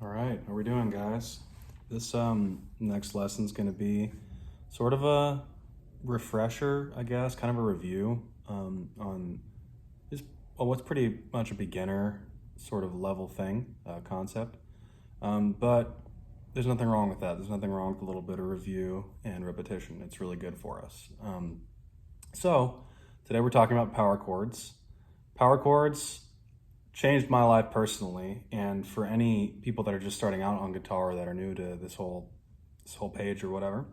All right, how we doing, guys? This next lesson is going to be sort of a refresher, I guess, kind of a review on just what's pretty much a beginner sort of level thing, concept. But there's nothing wrong with that. There's nothing wrong with a little bit of review and repetition. It's really good for us. So today we're talking about power chords. Power chords changed my life personally, and for any people that are just starting out on guitar that are new to this whole page or whatever,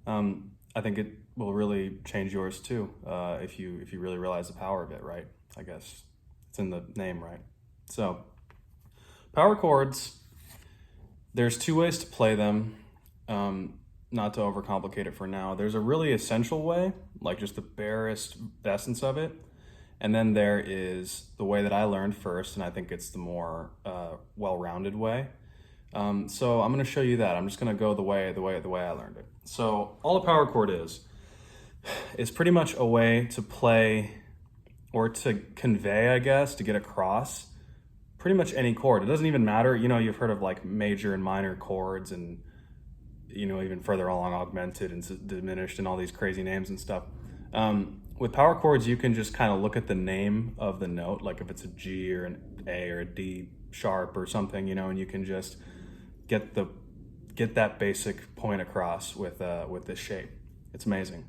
I think it will really change yours too, if you really realize the power of it, right? I guess it's in the name, right? So power chords, there's two ways to play them. Not to overcomplicate it for now, there's a really essential way, like just the barest essence of it. And then there is the way that I learned first, and I think it's the more well-rounded way. So I'm going to show you that. I'm just going to go the way I learned it. So all a power chord is pretty much a way to play or to convey, I guess, to get across pretty much any chord. It doesn't even matter. You know, you've heard of like major and minor chords, and you know, even further along, augmented and diminished and all these crazy names and stuff. With power chords, you can just kind of look at the name of the note, like if it's a G or an A or a D sharp or something, you know, and you can just get that basic point across with this shape. It's amazing.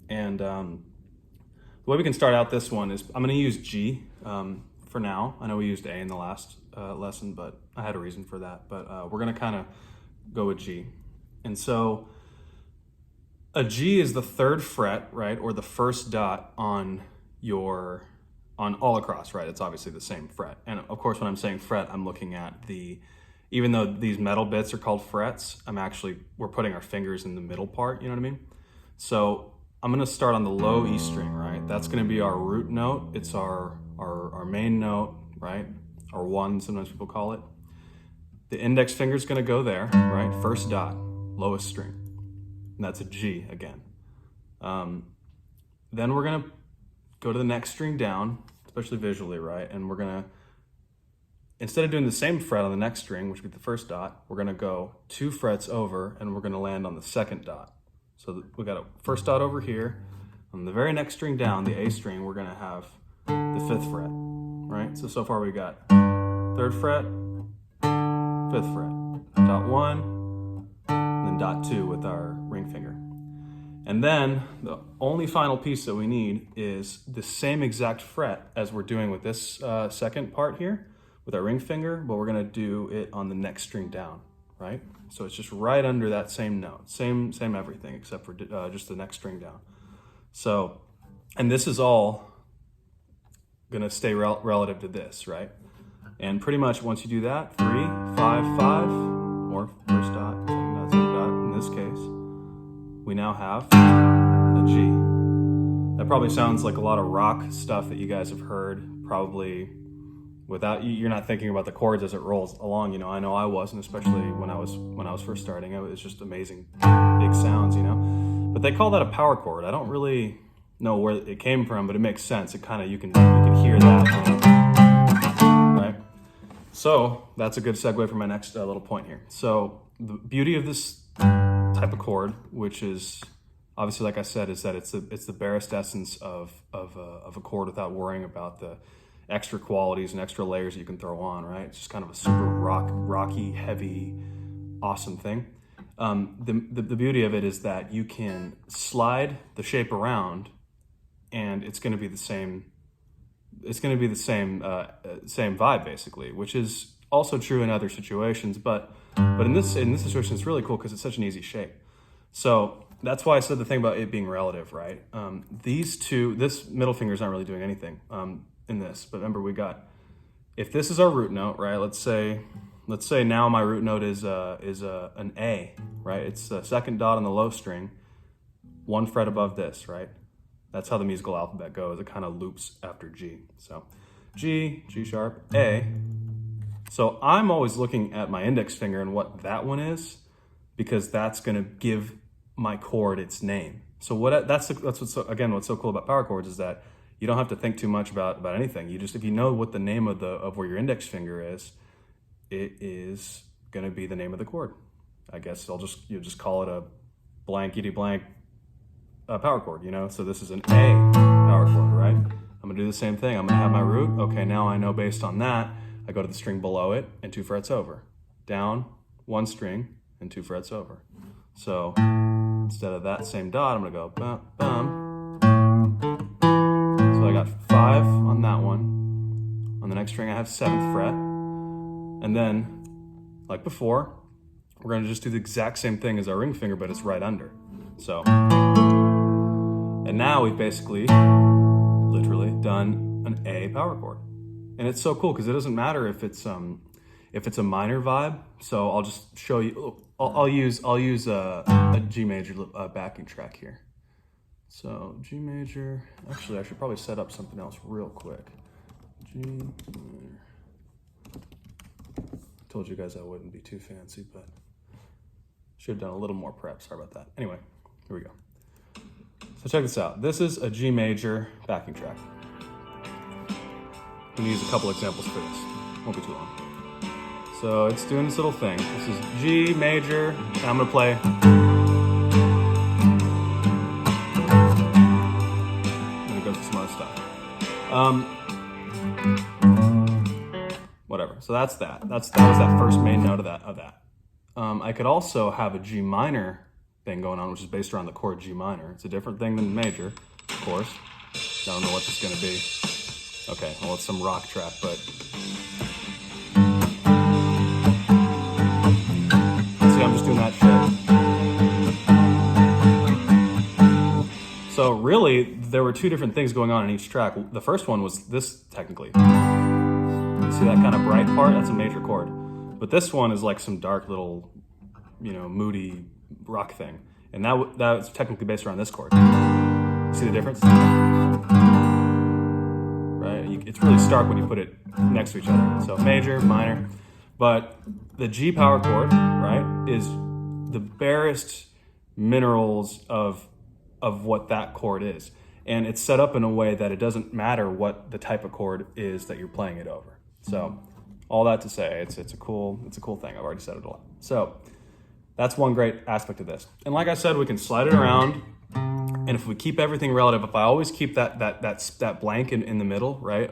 And the way we can start out this one is I'm going to use G for now. I know we used A in the last lesson, but I had a reason for that. But we're going to kind of go with G. And so a G is the third fret, right? Or the first dot on all across, right? It's obviously the same fret. And of course, when I'm saying fret, I'm looking at even though these metal bits are called frets, we're putting our fingers in the middle part, you know what I mean? So I'm gonna start on the low E string, right? That's gonna be our root note. It's our main note, right? Or one, sometimes people call it. The index finger's gonna go there, right? First dot, lowest string. And that's a G again. Then we're gonna go to the next string down, especially visually, right? And we're gonna, instead of doing the same fret on the next string, which would be the first dot, we're gonna go 2 frets over and we're gonna land on the second dot. So we got a first dot over here. On the very next string down, the A string, we're gonna have the 5th fret, right? So far we got 3rd fret, 5th fret, dot 1, and then dot 2 with our ring finger. And then the only final piece that we need is the same exact fret as we're doing with this second part here with our ring finger, but we're gonna do it on the next string down, right? So it's just right under that same note, same everything except for just the next string down. So, and this is all gonna stay relative to this, right? And pretty much once you do that, 3, 5, 5, or first dot, second dot, in this case, we now have a G. That probably sounds like a lot of rock stuff that you guys have heard, probably you're not thinking about the chords as it rolls along, you know. I know I wasn't, especially when I was first starting. It was just amazing, big sounds, you know. But they call that a power chord. I don't really know where it came from, but it makes sense. It kind of, you can hear that, right? So that's a good segue for my next little point here. So the beauty of this type of chord, which is obviously, like I said, is that it's the barest essence of a chord without worrying about the extra qualities and extra layers you can throw on, right? It's just kind of a super rocky, heavy, awesome thing. The beauty of it is that you can slide the shape around, and it's going to be the same. It's going to be the same vibe basically, which is also true in other situations, but in this situation, it's really cool because it's such an easy shape. So that's why I said the thing about it being relative, right? This middle finger is not really doing anything in this, but remember if this is our root note, right? Let's say now my root note is an A, right? It's the second dot on the low string, 1 fret above this, right? That's how the musical alphabet goes. It kind of loops after G. So G, G sharp, A. So I'm always looking at my index finger and what that one is, because that's going to give my chord its name. So what's so cool about power chords is that you don't have to think too much about anything. You just, if you know what the name of where your index finger is, it is going to be the name of the chord. I guess you'll just call it a blankety blank power chord, you know? So this is an A power chord, right? I'm gonna do the same thing. I'm gonna have my root. Okay, now I know based on that, I go to the string below it and 2 frets over. Down, 1 string, and 2 frets over. So instead of that same dot, I'm gonna go bum, bum. So I got 5 on that one. On the next string, I have 7th fret. And then, like before, we're gonna just do the exact same thing as our ring finger, but it's right under. So, and now we've basically, literally done an A power chord. And it's so cool because it doesn't matter if it's a minor vibe. So I'll just show you, I'll use a G major backing track here. So G major, actually I should probably set up something else real quick. G major. I told you guys I wouldn't be too fancy, but should have done a little more prep, sorry about that. Anyway, here we go. So check this out. This is a G major backing track. I'm gonna use a couple examples for this. Won't be too long. So it's doing this little thing. This is G major, and I'm gonna play. Then it goes to some other stuff. Whatever. So that's that. That was that first main note of that. I could also have a G minor thing going on, which is based around the chord G minor. It's a different thing than major, of course. I don't know what this is going to be. Okay, well, it's some rock track, but see, I'm just doing that shit. So really, there were 2 different things going on in each track. The first one was this, technically. You see that kind of bright part? That's a major chord. But this one is like some dark little, you know, moody rock thing. And that's technically based around this chord. See the difference? Right? It's really stark when you put it next to each other. So major, minor. But the G power chord, right, is the barest minerals of what that chord is. And it's set up in a way that it doesn't matter what the type of chord is that you're playing it over. So all that to say, it's a cool thing. I've already said it a lot. So that's one great aspect of this. And like I said, we can slide it around, and if we keep everything relative, if I always keep that blank in the middle, right?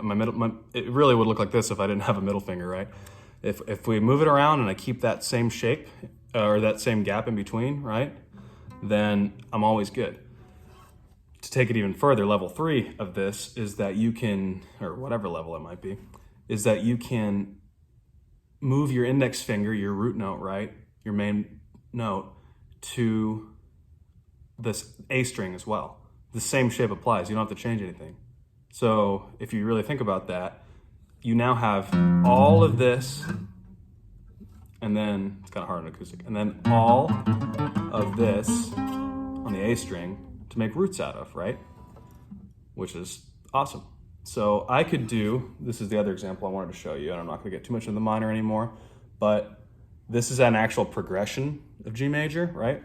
It really would look like this if I didn't have a middle finger, right? If we move it around and I keep that same shape or that same gap in between, right? Then I'm always good. To take it even further, level 3 of this is that you can, or whatever level it might be, is that you can move your index finger, your root note, right? Your main note to this A string as well. The same shape applies. You don't have to change anything. So if you really think about that, you now have all of this, and then it's kind of hard on acoustic, and then all of this on the A string to make roots out of, right? Which is awesome. So I could do, this is the other example I wanted to show you, and I'm not gonna get too much into the minor anymore, but this is an actual progression of G major, right?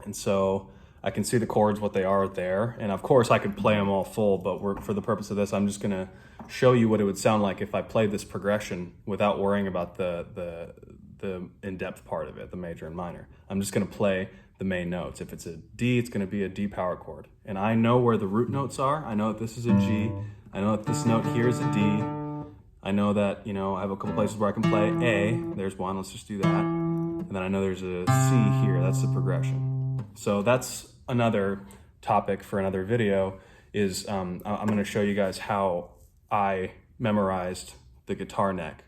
And so I can see the chords, what they are there. And of course I could play them all full, but for the purpose of this, I'm just gonna show you what it would sound like if I played this progression without worrying about the in-depth part of it, the major and minor. I'm just gonna play the main notes. If it's a D, it's gonna be a D power chord. And I know where the root notes are. I know that this is a G. I know that this note here is a D. I know that, you know, I have a couple places where I can play A. There's one, let's just do that. And then I know there's a C here, that's the progression. So that's another topic for another video is I'm gonna show you guys how I memorized the guitar neck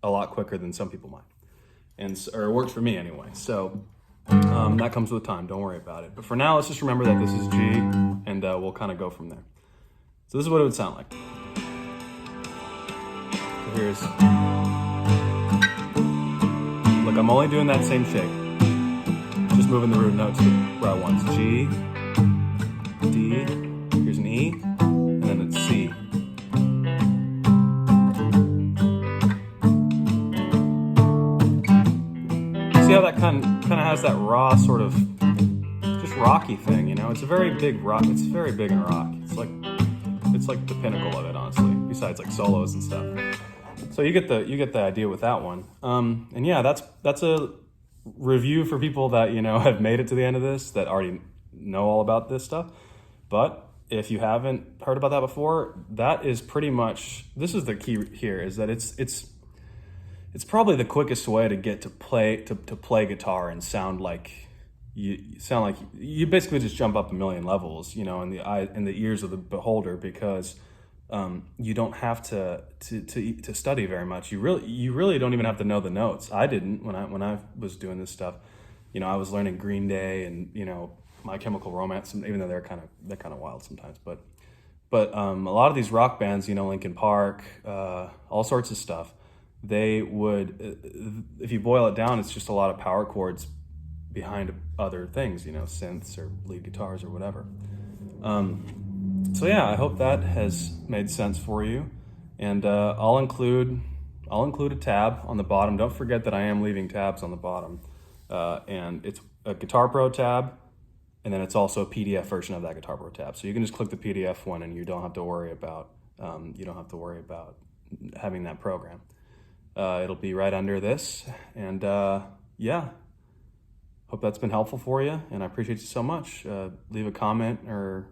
a lot quicker than some people might. Or it worked for me anyway. So that comes with time, don't worry about it. But for now, let's just remember that this is G, and we'll kind of go from there. So this is what it would sound like. So here's, look, I'm only doing that same shape. Just moving the root notes to where I want. It's G, D, here's an E, and then it's C. See how that kind of has that raw sort of just rocky thing, you know? It's a very big rock. It's very big in rock. It's like the pinnacle of it, honestly. Besides like solos and stuff. So you get the idea with that one. And yeah, that's a review for people that, you know, have made it to the end of this, that already know all about this stuff. But if you haven't heard about that before, that is pretty much, this is the key here, is that it's probably the quickest way to get to play guitar and sound like you basically just jump up a million levels, you know, in the ears of the beholder, because you don't have to study very much. You really don't even have to know the notes. I didn't when I was doing this stuff. You know, I was learning Green Day and, you know, My Chemical Romance, even though they're kind of wild sometimes. But a lot of these rock bands, you know, Linkin Park, all sorts of stuff, they would, if you boil it down, it's just a lot of power chords behind other things, you know, synths or lead guitars or whatever. So yeah, I hope that has made sense for you, and I'll include a tab on the bottom. Don't forget that I am leaving tabs on the bottom, and it's a Guitar Pro tab, and then it's also a PDF version of that Guitar Pro tab. So you can just click the PDF one, and you don't have to worry about having that program. It'll be right under this, and yeah. Hope that's been helpful for you, and I appreciate you so much. Leave a comment or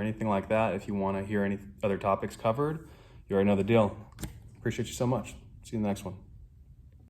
anything like that if you want to hear any other topics covered. You already know the deal. Appreciate you so much. See you in the next one.